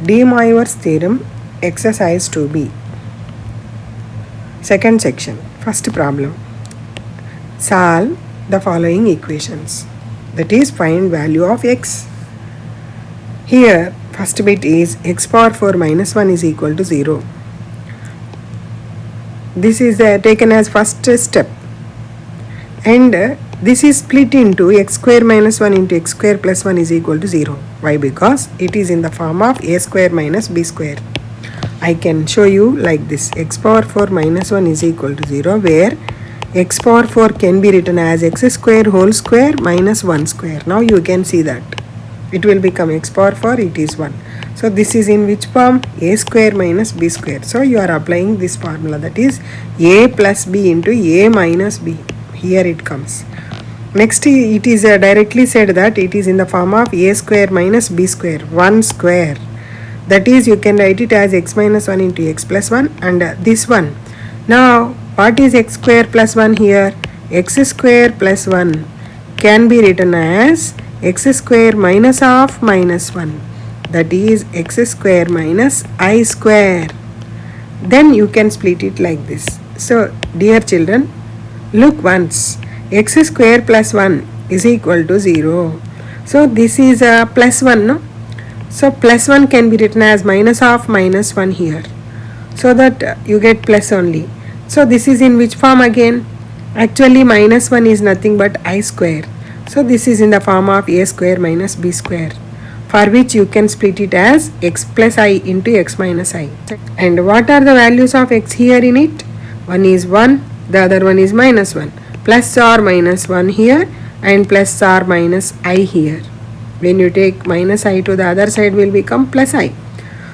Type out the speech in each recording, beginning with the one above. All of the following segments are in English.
De Moivre's theorem, exercise 2b. Second section. First problem. Solve the following equations. That is, find value of x. Here, first bit is x power 4 minus 1 is equal to 0. This is taken as first step. And this is split into x square minus 1 into x square plus 1 is equal to 0. Why? Because it is in the form of a square minus b square. I can show you like this. X power 4 minus 1 is equal to 0, where x power 4 can be written as x square whole square minus 1 square. Now you can see that it will become x power 4, it is 1. So this is in which form? A square minus b square. So you are applying this formula, that is a plus b into a minus b. Here it comes. Next, it is directly said that it is in the form of a square minus b square, 1 square. That is, you can write it as x minus 1 into x plus 1 and this one. Now, what is x square plus 1 here? X square plus 1 can be written as x square minus of minus 1. That is x square minus I square. Then you can split it like this. So, dear children, look once. X square plus 1 is equal to 0. So this is a plus 1, no? So plus 1 can be written as minus of minus 1 here. So that you get plus only. So this is in which form again? Actually minus 1 is nothing but I square. So this is in the form of a square minus b square, for which you can split it as x plus I into x minus I. And what are the values of x here in it? One is 1, the other one is minus 1. Plus or minus 1 here and plus or minus I here. When you take minus I to the other side will become plus I.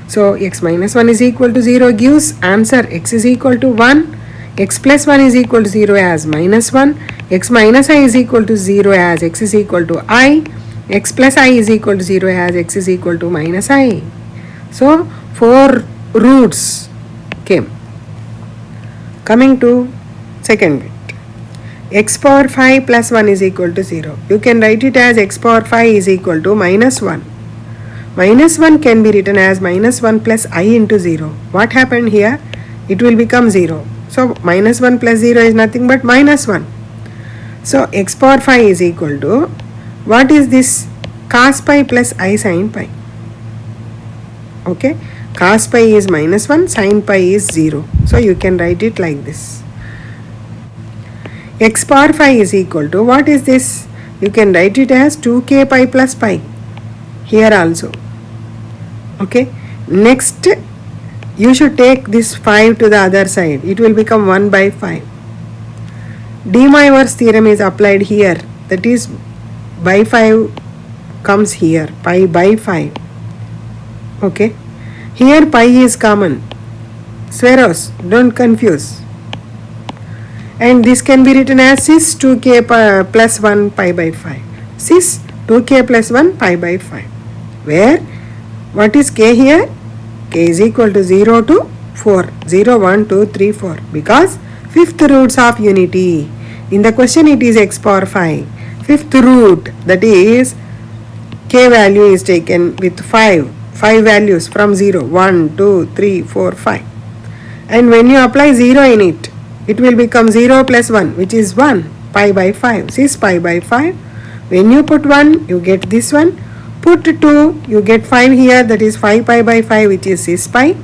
So x minus 1 is equal to 0 gives answer x is equal to 1. X plus 1 is equal to 0 as minus 1. X minus I is equal to 0 as x is equal to I. X plus I is equal to 0 as x is equal to minus I. So 4 roots came. Coming to second bit. X power 5 plus 1 is equal to 0. You can write it as x power 5 is equal to minus 1. Minus 1 can be written as minus 1 plus I into 0. What happened here? It will become 0. So minus 1 plus 0 is nothing but minus 1. So x power 5 is equal to, what is this? Cos pi plus I sin pi. Okay. Cos pi is minus 1, sin pi is 0. So you can write it like this. X power 5 is equal to, what is this? You can write it as 2k pi plus pi. Here also. Okay. Next, you should take this 5 to the other side. It will become 1 by 5. De Moivre's theorem is applied here. That is, by 5 comes here. Pi by 5. Okay. Here pi is common. Swaros, don't confuse. And this can be written as cis 2k plus 1 pi by 5. Cis 2k plus 1 pi by 5. Where, what is k here? K is equal to 0 to 4. 0, 1, 2, 3, 4. Because fifth roots of unity. In the question it is x power 5. Fifth root, that is k value is taken with 5. 5 values from 0. 1, 2, 3, 4, 5. And when you apply 0 in it, it will become 0 plus 1, which is 1, pi by 5. Cis pi by 5. When you put 1, you get this one. Put 2, you get 5 here, that is 5 pi by 5, which is cis pi.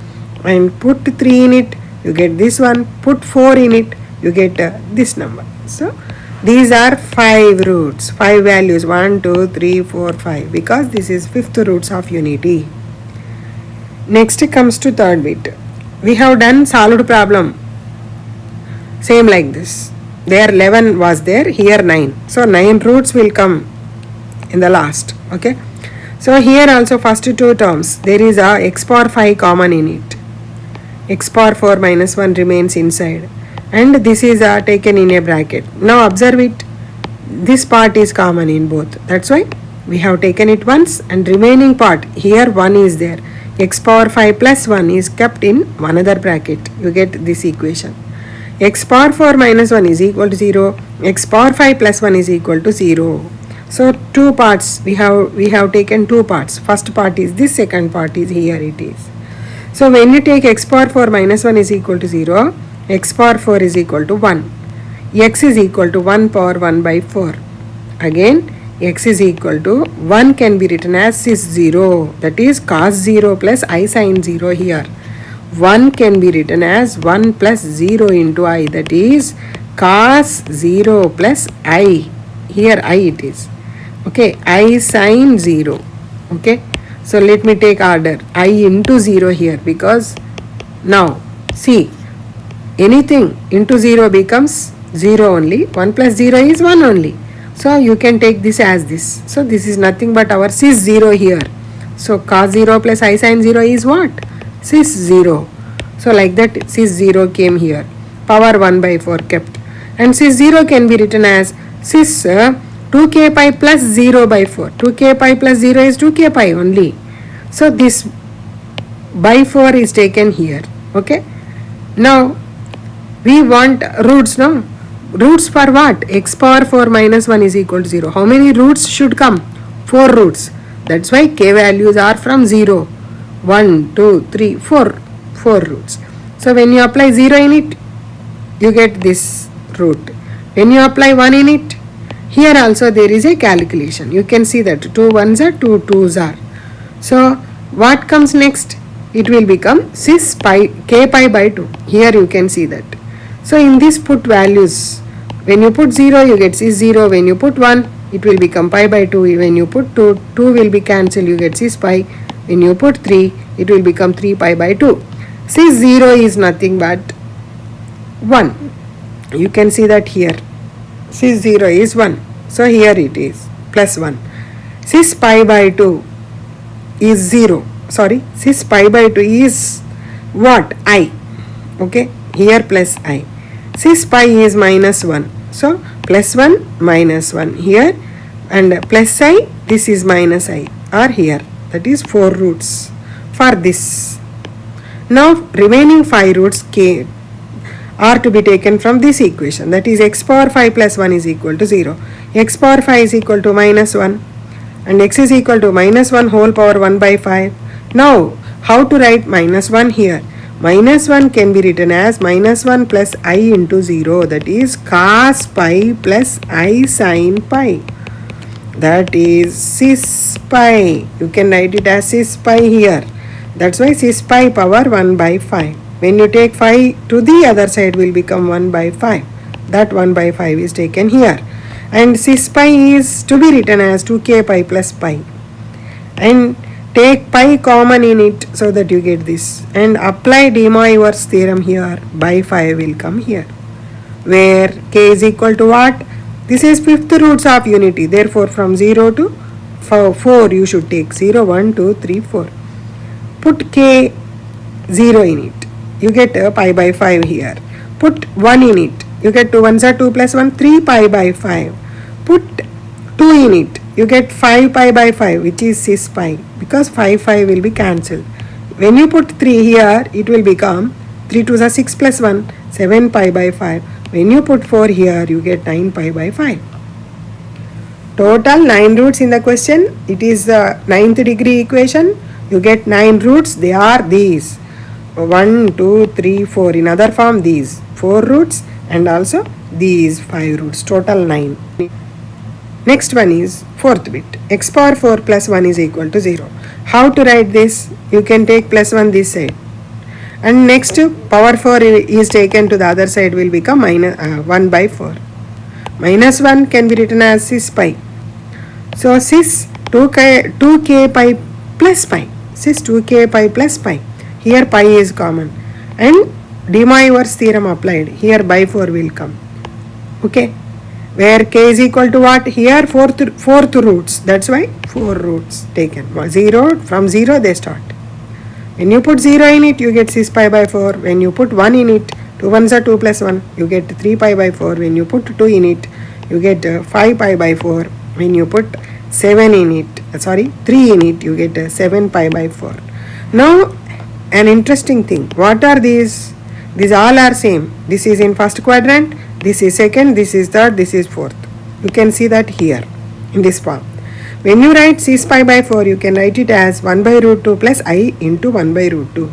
And put 3 in it, you get this one. Put 4 in it, you get this number. So these are 5 roots, 5 values, 1, 2, 3, 4, 5, because this is fifth roots of unity. Next comes to third bit. We have done solved problem. Same like this. There 11 was there, here 9. So 9 roots will come in the last. Okay. So here also first two terms, there is a x power 5 common in it. X power 4 minus 1 remains inside. And this is taken in a bracket. Now observe it. This part is common in both. That's why we have taken it once, and remaining part, here 1 is there. X power 5 plus 1 is kept in one other bracket. You get this equation. X power 4 minus 1 is equal to 0. X power 5 plus 1 is equal to 0. So two parts, we have taken two parts. First part is this, second part is here it is. So when you take x power 4 minus 1 is equal to 0, x power 4 is equal to 1. X is equal to 1 power 1 by 4. Again, x is equal to 1 can be written as cis 0, that is cos 0 plus I sin 0 here. 1 can be written as 1 plus 0 into I, that is cos 0 plus I. Here I it is. Okay, I sin 0. Okay, so let me take order. I into 0 here, because now see, anything into 0 becomes 0 only. 1 plus 0 is 1 only. So you can take this as this. So this is nothing but our cis 0 here. So cos 0 plus I sin 0 is what? Cis 0. So like that cis 0 came here. Power 1 by 4 kept. And cis 0 can be written as cis 2k pi plus 0 by 4. 2k pi plus 0 is 2k pi only. So this by 4 is taken here. Okay. Now we want roots, no? Roots for what? X power 4 minus 1 is equal to 0. How many roots should come? 4 roots. That's why k values are from 0. 1, 2, 3, 4. 4 roots. So when you apply 0 in it, you get this root. When you apply 1 in it, here also there is a calculation. You can see that 2 1s are 2 2s are. So what comes next? It will become cis pi k pi by 2. Here you can see that. So in this put values. When you put 0, you get cis 0. When you put 1, it will become pi by 2. When you put 2, 2 will be cancelled, you get cis pi. When you put 3, it will become 3 pi by 2. Cis 0 is nothing but 1. You can see that here. Cis 0 is 1. So here it is, plus 1. Cis pi by 2 is 0. Sorry, cis pi by 2 is what? I. Okay, here plus I. Cis pi is minus 1. So plus 1 minus 1 here, and plus I, this is minus I, are here. That is 4 roots for this. Now remaining 5 roots k are to be taken from this equation, that is x power 5 plus 1 is equal to 0. X power 5 is equal to minus 1 and x is equal to minus 1 whole power 1 by 5. Now how to write minus 1 here? Minus 1 can be written as minus 1 plus I into 0, that is cos pi plus I sin pi, that is cis pi. You can write it as cis pi here. That's why cis pi power 1 by 5. When you take 5 to the other side will become 1 by 5. That 1 by 5 is taken here. And cis pi is to be written as 2k pi plus pi. And take pi common in it so that you get this. And apply de Moivre's theorem here. By 5 will come here. Where k is equal to what? This is fifth roots of unity. Therefore from 0 to 4 you should take 0, 1, 2, 3, 4. Put k 0 in it. You get pi by 5 here. Put 1 in it. You get 2 1s are 2 plus 1, 3 pi by 5. Put 2 in it. You get 5 pi by 5, which is cis pi, because 5 will be cancelled. When you put 3 here, it will become 3 2s are 6 plus 1, 7 pi by 5. When you put 4 here, you get 9 pi by 5. Total 9 roots in the question. It is the 9th degree equation. You get 9 roots. They are these. 1, 2, 3, 4. In other form, these 4 roots and also these 5 roots. Total 9. Next one is 4th bit. X power 4 plus 1 is equal to 0. How to write this? You can take plus 1 this side. And next power 4 is taken to the other side will become minus 1 by 4. Minus 1 can be written as cis pi. So cis 2k pi plus pi. Cis 2k pi plus pi. Here pi is common. And de Moivre's theorem applied. Here by 4 will come. Okay. Where k is equal to what? Here fourth roots. That's why 4 roots taken. 0, from 0 they start. When you put 0 in it, you get cis pi by 4. When you put 1 in it, 2 1s are 2 plus 1. You get 3 pi by 4. When you put 2 in it, you get 5 pi by 4. When you put 7 in it, 3 in it, you get 7 pi by 4. Now, an interesting thing. What are these? These all are same. This is in first quadrant. This is second, this is third, this is fourth. You can see that here. in this form. When you write c pi by 4, you can write it as 1 by root 2 plus I into 1 by root 2.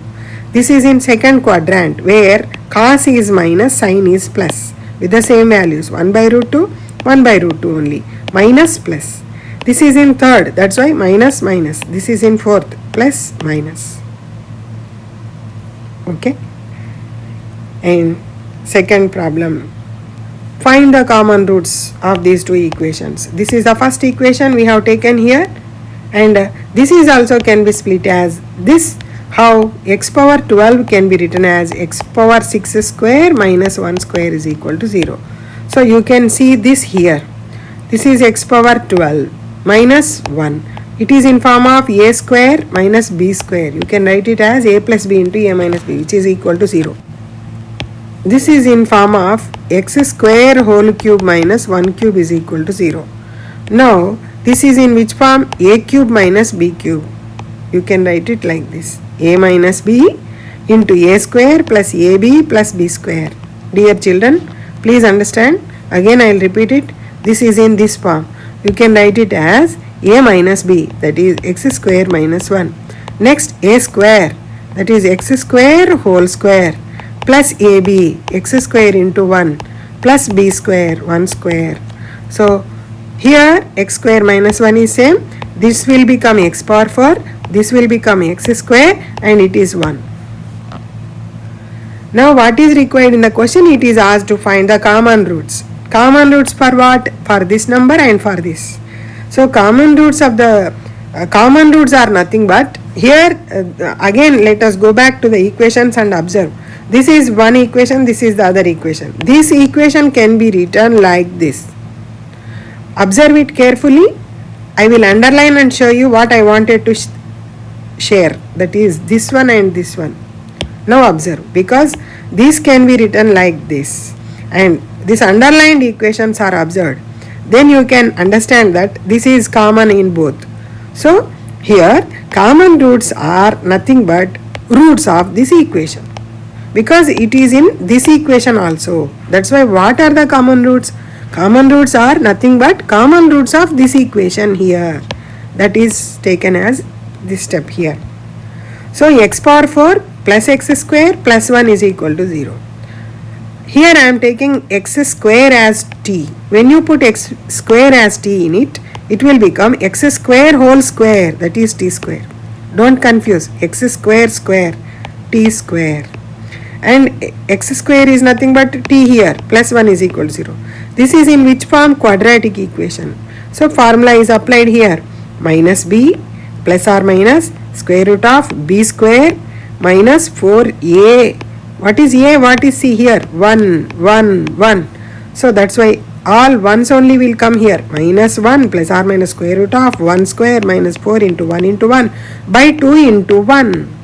This is in second quadrant where cos is minus, sin is plus with the same values, 1 by root 2, 1 by root 2 only, minus plus. This is in third, that's why minus minus. This is in fourth, plus minus. Okay. And second problem, find the common roots of these two equations. This is the first equation we have taken here, and this is also can be split as this. How x power 12 can be written as x power 6 square minus 1 square is equal to 0. So you can see this here. This is x power 12 minus 1. It is in form of a square minus b square. You can write it as a plus b into a minus b, which is equal to 0. This is in form of x square whole cube minus 1 cube is equal to 0. Now this is in which form? A cube minus b cube. You can write it like this, a minus b into a square plus ab plus b square. Dear children, please understand. Again I will repeat it. This is in this form. You can write it as a minus b, that is x square minus 1. Next a square, that is x square whole square plus ab, x square into 1 plus b square, 1 square. So here x square minus 1 is same. This will become x power 4. This will become x square and it is 1. Now what is required in the question? It is asked to find the common roots. Common roots for what? For this number and for this. So common roots of the common roots are nothing but here again let us go back to the equations and observe. This is one equation, this is the other equation. This equation can be written like this. Observe it carefully. I will underline and show you what I wanted to share, that is this one and this one. Now observe, because this can be written like this and these underlined equations are observed, then you can understand that this is common in both. So here common roots are nothing but roots of this equation, because it is in this equation also. That's why what are the common roots? Common roots are nothing but common roots of this equation here. That is taken as this step here. So x power 4 plus x square plus 1 is equal to 0. Here I am taking x square as t. When you put x square as t in it, it will become x square whole square, that is t square. Don't confuse x square square, t square. And x square is nothing but t here, plus 1 is equal to 0. This is in which form? Quadratic equation. So formula is applied here. Minus b plus or minus square root of b square minus 4a. What is a? What is c here? 1, 1, 1. So that's why all ones only will come here. Minus 1 plus or minus square root of 1 square minus 4 into 1 into 1 by 2 into 1.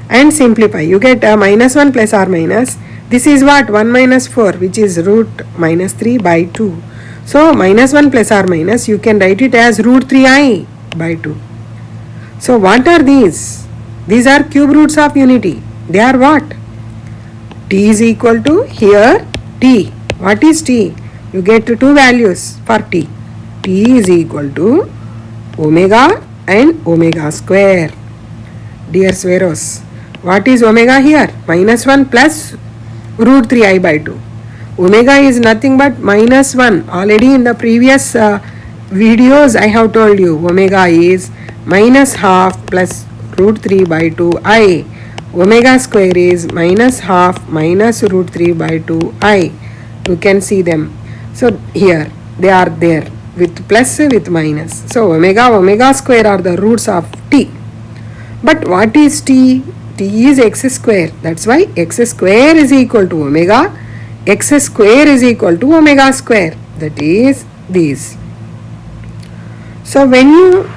And simplify. You get minus 1 plus or minus. This is what? 1 minus 4, which is root minus 3 by 2. So minus 1 plus or minus, you can write it as root 3i by 2. So what are these? These are cube roots of unity. They are what? T is equal to here t. What is t? You get two values for t. T is equal to omega and omega square. Dear Sweros, what is omega here? Minus 1 plus root 3i by 2. Omega is nothing but minus 1. Already in the previous videos I have told you omega is minus half plus root 3 by 2i. Omega square is minus half minus root 3 by 2i. You can see them. So here they are there with plus with minus. So omega square are the roots of t. But what is t? T is x square. That's why x square is equal to omega. X square is equal to omega square. That is this. So when you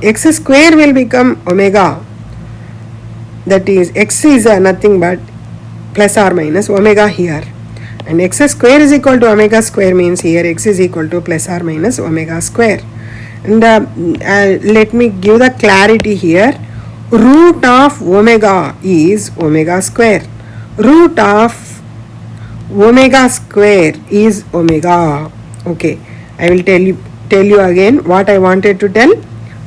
x square will become omega, that is x is nothing but plus or minus omega here, and x square is equal to omega square means here x is equal to plus or minus omega square. And let me give the clarity here. Root of omega is omega square. Root of omega square is omega. Okay, I will tell tell you again what I wanted to tell.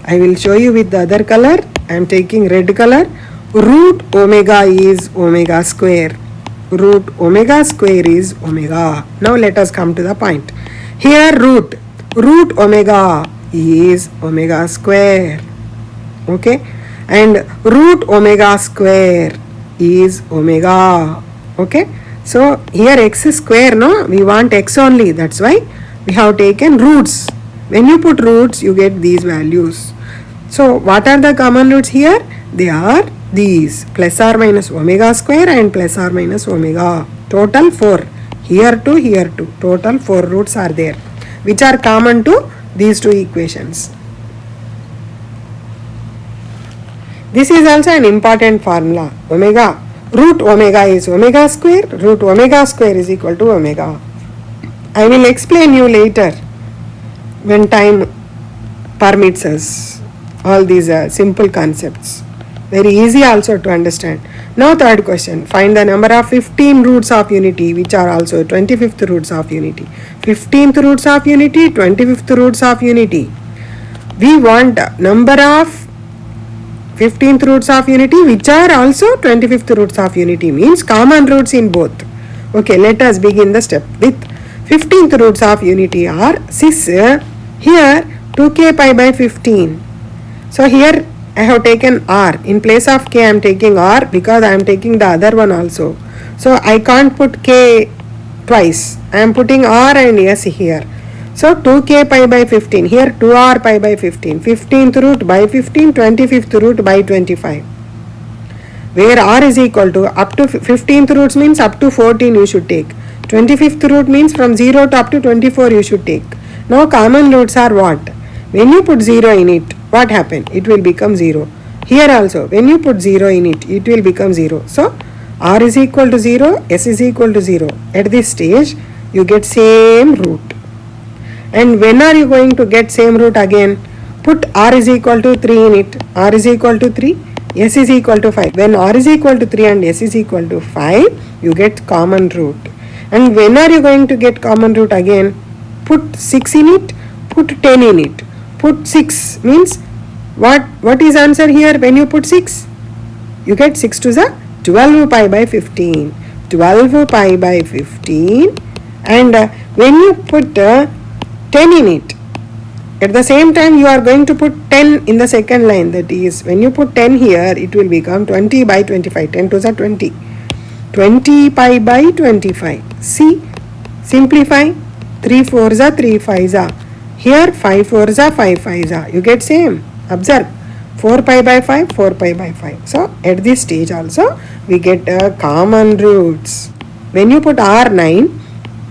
I will show you with the other color. I am taking red color. Root omega is omega square. Root omega square is omega. Now let us come to the point. Here root omega is omega square. Okay, and root omega square is omega. Okay, so here x square, no, we want x only, that's why we have taken roots. When you put roots, you get these values. So what are the common roots here? They are these, plus or minus omega square and plus or minus omega. Total 4. Here 2, here 2. Total 4 roots are there, which are common to these two equations. This is also an important formula. Omega, root omega is omega square. Root omega square is equal to omega. I will explain you later when time permits us all these simple concepts. Very easy also to understand. Now third question. Find the number of 15 roots of unity which are also 25th roots of unity. 15th roots of unity, 25th roots of unity. We want number of 15th roots of unity which are also 25th roots of unity, means common roots in both. Okay, let us begin the step with 15th roots of unity are 6. Here 2k pi by 15. So here I have taken r. In place of k I am taking r because I am taking the other one also. So I can't put k twice. I am putting r and s here. So 2k pi by 15. Here 2r pi by 15. 15th root by 15. 25th root by 25. Where r is equal to up to 15th roots means up to 14 you should take. 25th root means from 0 to up to 24 you should take. Now common roots are what? When you put 0 in it, what happen? It will become 0. Here also, when you put 0 in it, it will become 0. So, r is equal to 0, s is equal to 0. At this stage, you get same root. And when are you going to get same root again? Put r is equal to 3 in it. R is equal to 3, s is equal to 5. When r is equal to 3 and s is equal to 5, you get common root. And when are you going to get common root again? Put 6 in it, put 10 in it. Put 6 means what is answer here when you put 6? You get 6 to the 12 pi by 15. 12 pi by 15, and when you put 10 in it, at the same time you are going to put 10 in the second line. That is, when you put 10 here, it will become 20 by 25. 10 to the 20. 20 pi by 25. See, simplify. 3 4s are 3 5s are. Here 5 4s are 5 5s are. You get same. Observe. 4 pi by 5, 4 pi by 5. So at this stage also we get common roots. When you put R9,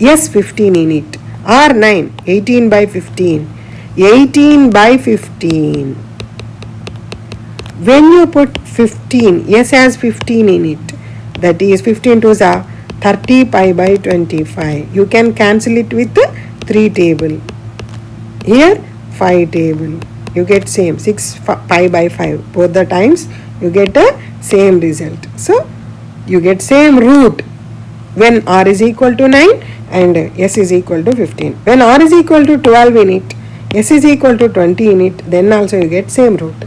yes, 15 in it. R9, 18 by 15. 18 by 15. When you put 15, yes has 15 in it. That is 15 to the 30 pi by 25. You can cancel it with 3 table. Here 5 table. You get same 6 pi by 5. Both the times you get a same result. So you get same root when r is equal to 9 and s is equal to 15. When r is equal to 12 in it, s is equal to 20 in it, then also you get same root.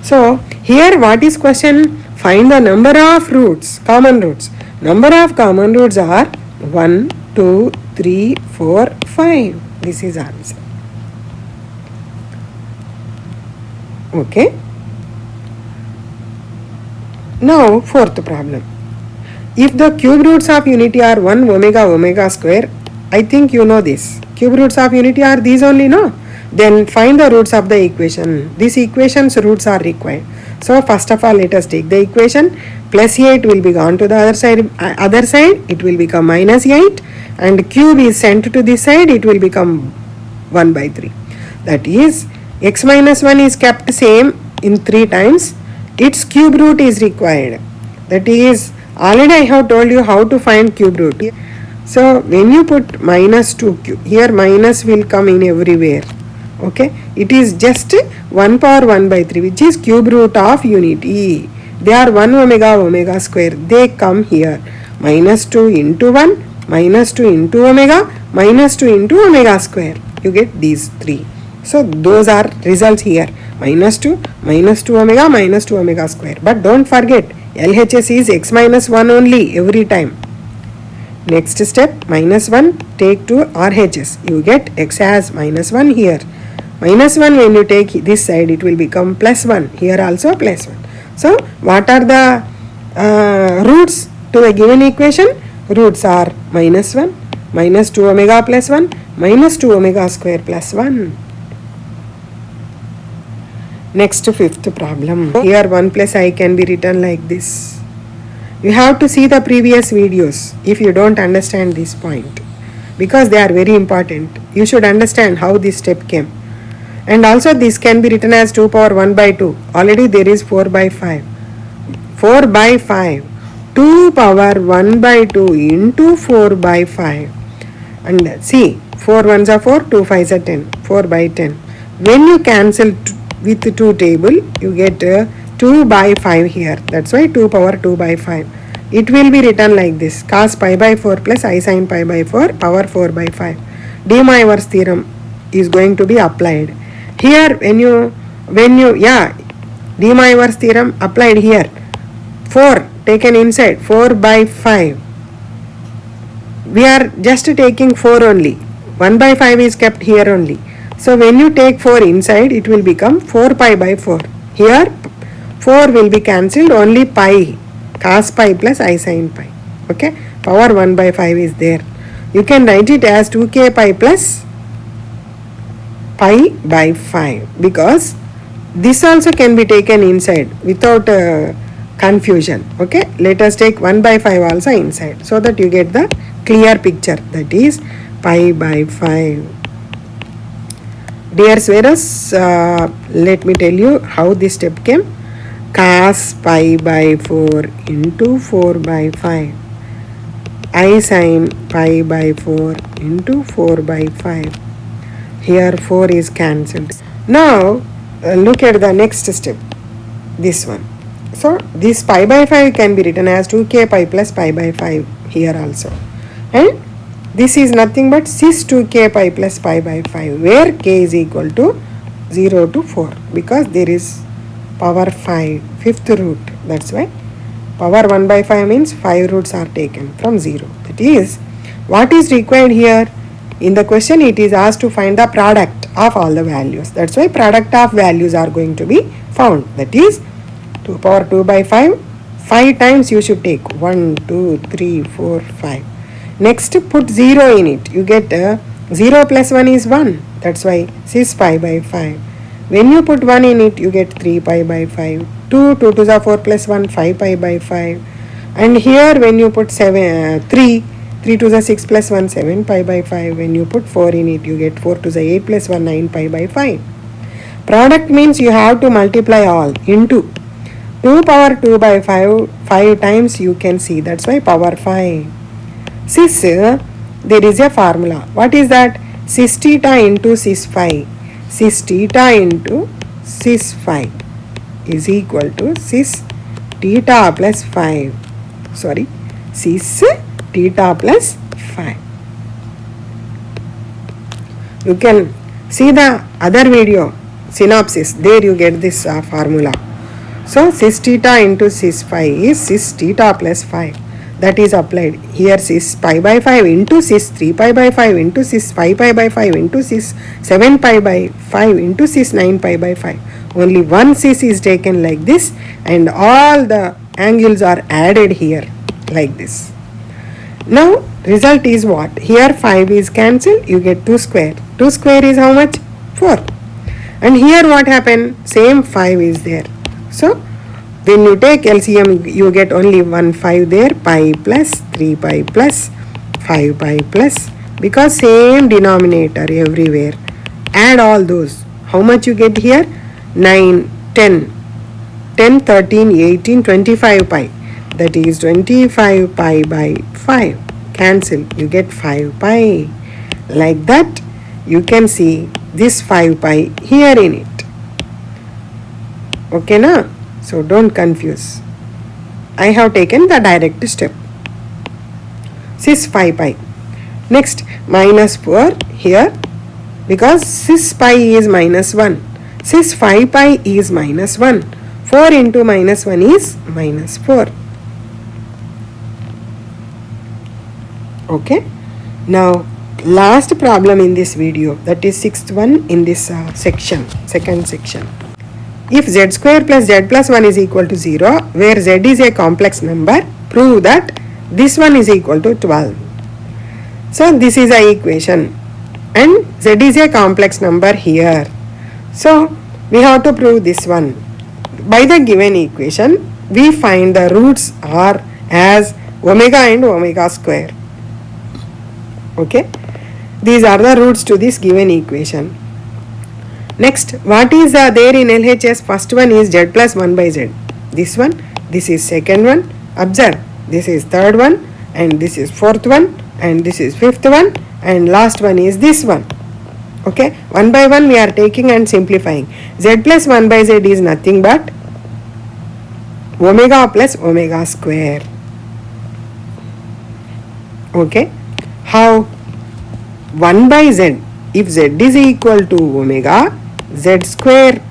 So here what is question? Find the number of roots, common roots. Number of common roots are 1, 2, 3, 4, 5. This is answer. Okay. Now fourth problem. If the cube roots of unity are 1 omega square, I think you know this. Cube roots of unity are these only, no? Then find the roots of the equation. This equation's roots are required. So first of all, let us take the equation. Plus 8 will be gone to the other side. It will become minus 8. And cube is sent to this side. It will become 1 by 3. That is, x minus 1 is kept same in 3 times. Its cube root is required. That is, already I have told you how to find cube root. So when you put minus 2 cube, here minus will come in everywhere. Okay, it is just 1 power 1 by 3, which is cube root of unity. They are 1 omega square. They come here. Minus 2 into 1, minus 2 into omega, minus 2 into omega square. You get these 3. So those are results here, minus 2 omega minus 2 omega square. But don't forget, LHS is x minus 1 only every time. Next step, minus 1 take to RHS, you get x as minus 1 here. Minus 1 when you take this side, it will become plus 1, here also plus 1. So what are the roots to the given equation? Roots are minus 1, minus 2 omega plus 1, minus 2 omega square plus 1. Next, fifth problem. Here 1 plus I can be written like this. You have to see the previous videos if you don't understand this point, because they are very important. You should understand how this step came. And also this can be written as 2 power 1 by 2. Already there is 4 by 5. 4 by 5. 2 power 1 by 2 into 4 by 5. And see, 4 ones are 4, 2 5s are 10. 4 by 10. When you cancel with 2 table, you get 2 by 5 here. That's why 2 power 2 by 5. It will be written like this. Cos pi by 4 plus I sin pi by 4 power 4 by 5. De Moivre's theorem is going to be applied. Here when you De Moivre's theorem applied here. 4 taken inside, 4 by 5. We are just taking 4 only. 1 by 5 is kept here only. So when you take 4 inside, it will become 4 pi by 4. Here 4 will be cancelled, only pi, cos pi plus I sin pi. Okay, power 1 by 5 is there. You can write it as 2k pi plus pi by 5, because this also can be taken inside without confusion. Okay, let us take 1 by 5 also inside, so that you get the clear picture, that is pi by 5. Dear Sweras, let me tell you how this step came. Cos pi by 4 into 4 by 5. I sin pi by 4 into 4 by 5. Here 4 is cancelled. Now look at the next step, this one. So this pi by 5 can be written as 2k pi plus pi by 5 here also. And this is nothing but cis 2k pi plus pi by 5, where k is equal to 0 to 4, because there is power 5, fifth root. That's why power 1 by 5 means 5 roots are taken from 0. That is what is required here. In the question it is asked to find the product of all the values. That's why product of values are going to be found. That is 2 power 2 by 5. 5 times you should take. 1, 2, 3, 4, 5. Next put 0 in it. You get 0 plus 1 is 1. That's why cis pi by 5. When you put 1 in it, you get 3 pi by 5. 2 to the 4 plus 1, 5 pi by 5. And here when you put 3 to the 6 plus 1, 7 pi by 5. When you put 4 in it, you get 4 to the 8 plus 1, 9 pi by 5. Product means you have to multiply all into 2 power 2 by 5. 5 times you can see. That's why power 5. Cis, there is a formula. What is that? Cis theta into cis phi. Cis theta into cis phi is equal to cis theta plus 5. Sorry, cis theta plus 5. You can see the other video synopsis. There you get this formula. So cis theta into cis phi is cis theta plus 5. That is applied. Here cis pi by 5 into cis 3 pi by 5 into cis 5 pi by 5 into cis 7 pi by 5 into cis 9 pi by 5. Only one cis is taken like this, and all the angles are added here like this. Now result is what? Here 5 is cancelled, you get 2 square. 2 square is how much? 4. And here what happened? Same 5 is there. So when you take LCM, you get only 1 5 there, pi plus 3 pi plus 5 pi plus, because same denominator everywhere. Add all those. How much you get here? 9, 10, 10, 13, 18, 25 pi. That is 25 pi by 5. Cancel. You get 5 pi. Like that, you can see this 5 pi here in it. Okay, na? So don't confuse. I have taken the direct step. Cis 5 pi. Next, minus 4 here. because cis pi is minus 1. Cis 5 pi is minus 1. 4 into minus 1 is minus 4. Okay. Now last problem in this video, that is sixth one in this section, second section. If z square plus z plus 1 is equal to 0, where z is a complex number, prove that this one is equal to 12. So this is a equation and z is a complex number here. So we have to prove this one. By the given equation, we find the roots are as omega and omega square. Okay. These are the roots to this given equation. Next, what is there in LHS? First one is z plus 1 by z. This one, this is second one. Observe, this is third one, and this is fourth one, and this is fifth one, and last one is this one. Okay, one by one we are taking and simplifying. Z plus 1 by z is nothing but omega plus omega square. Okay, how? 1 by z, if z is equal to omega, z square,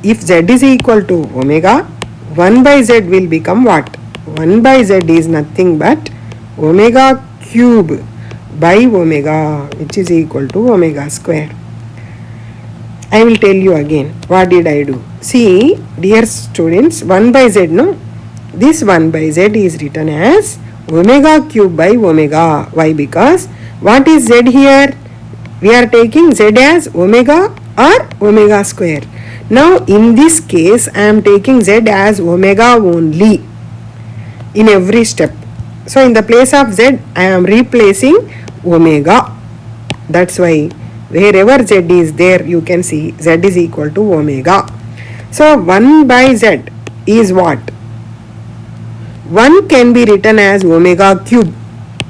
if z is equal to omega, 1 by z will become what? 1 by z is nothing but omega cube by omega, which is equal to omega square. I will tell you again, what did I do? See, dear students, 1 by z, no? This 1 by z is written as omega cube by omega. Why? Because what is z here? We are taking z as omega or omega square. Now in this case I am taking z as omega only in every step. So in the place of z I am replacing omega. That's why wherever z is there you can see z is equal to omega. So 1 by z is what? 1 can be written as omega cube.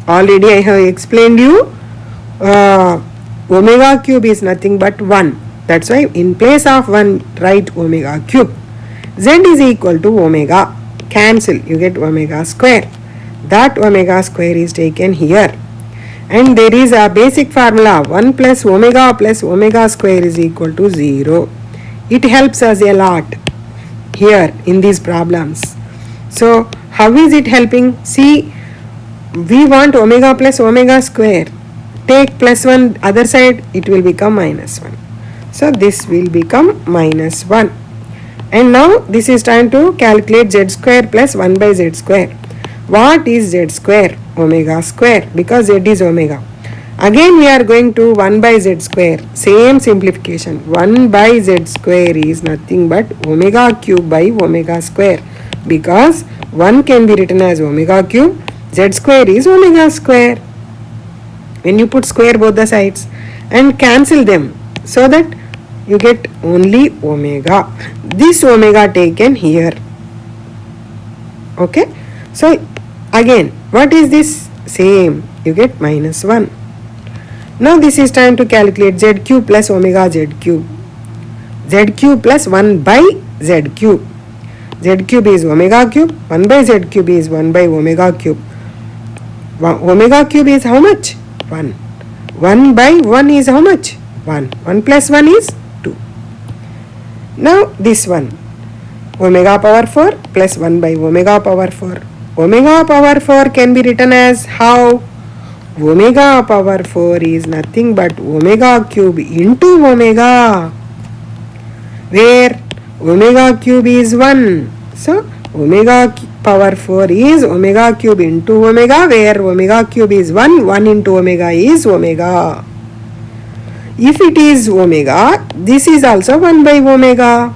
Already I have explained you omega cube is nothing but 1. That's why in place of 1 write omega cube. Z is equal to omega. Cancel, you get omega square. That omega square is taken here. And there is a basic formula, 1 plus omega square is equal to 0. It helps us a lot here in these problems. So how is it helping? See, we want omega plus omega square. Take plus 1 other side, it will become minus 1. So this will become minus 1. And now this is time to calculate z square plus 1 by z square. What is z square? Omega square, because z is omega. Again we are going to 1 by z square. Same simplification. 1 by z square is nothing but omega cube by omega square. Because 1 can be written as omega cube. Z square is omega square. When you put square both the sides and cancel them, so that you get only omega. This omega taken here. Okay. So again, what is this? Same. You get minus 1. Now this is time to calculate z cube plus omega z cube. Z cube plus 1 by z cube. Z cube is omega cube. 1 by z cube is 1 by omega cube. Omega cube is how much? 1. 1 by 1 is how much? 1. 1 plus 1 is 2. Now this one, omega power 4 plus 1 by omega power 4. Omega power 4 can be written as how? Omega power 4 is nothing but omega cube into omega, where omega cube is 1. So omega power 4 is omega cube into omega, where omega cube is 1. 1 into omega is omega. If it is omega, this is also 1 by omega.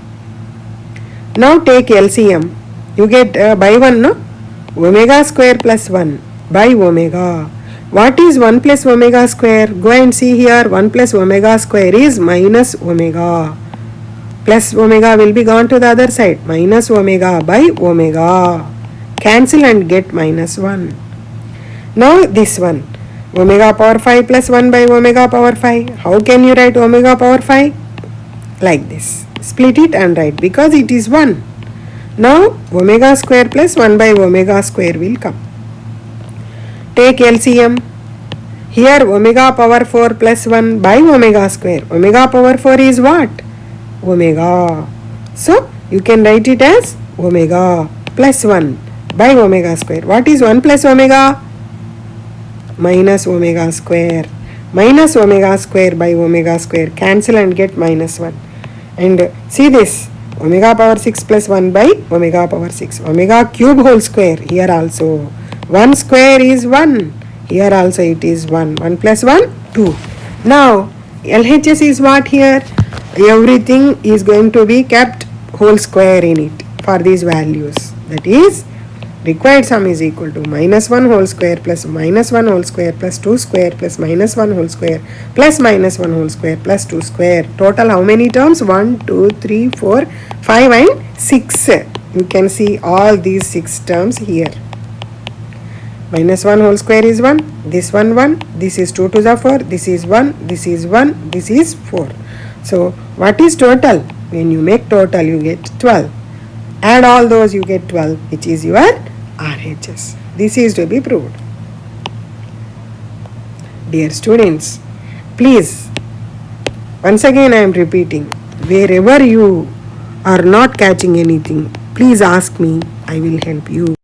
Now take LCM. You get by 1, no? Omega square plus 1 by omega. What is 1 plus omega square? Go and see here. 1 plus omega square is minus omega. Plus omega will be gone to the other side. Minus omega by omega. Cancel and get minus 1. Now this one. Omega power 5 plus 1 by omega power 5. How can you write omega power 5? Like this. Split it and write, because it is 1. Now omega square plus 1 by omega square will come. Take LCM. Here omega power 4 plus 1 by omega square. Omega power 4 is what? Omega. So you can write it as omega plus 1 by omega square. What is 1 plus omega? Minus omega square. Minus omega square by omega square. Cancel and get minus 1. And see this. Omega power 6 plus 1 by omega power 6. Omega cube whole square. Here also. 1 square is 1. Here also it is 1. 1 plus 1, 2. Now, LHS is what here? Everything is going to be kept whole square in it for these values. That is, required sum is equal to minus 1 whole square plus minus 1 whole square plus 2 square plus minus 1 whole square plus minus 1 whole square plus 2 square. Total how many terms? 1, 2, 3, 4, 5 and 6. You can see all these 6 terms here. Minus 1 whole square is 1, this one 1, this is 2 to the 4, this is 1, this is 1, this is 4. So what is total? When you make total you get 12. Add all those you get 12, which is your RHS. This is to be proved. Dear students, please, once again I am repeating, wherever you are not catching anything, please ask me, I will help you.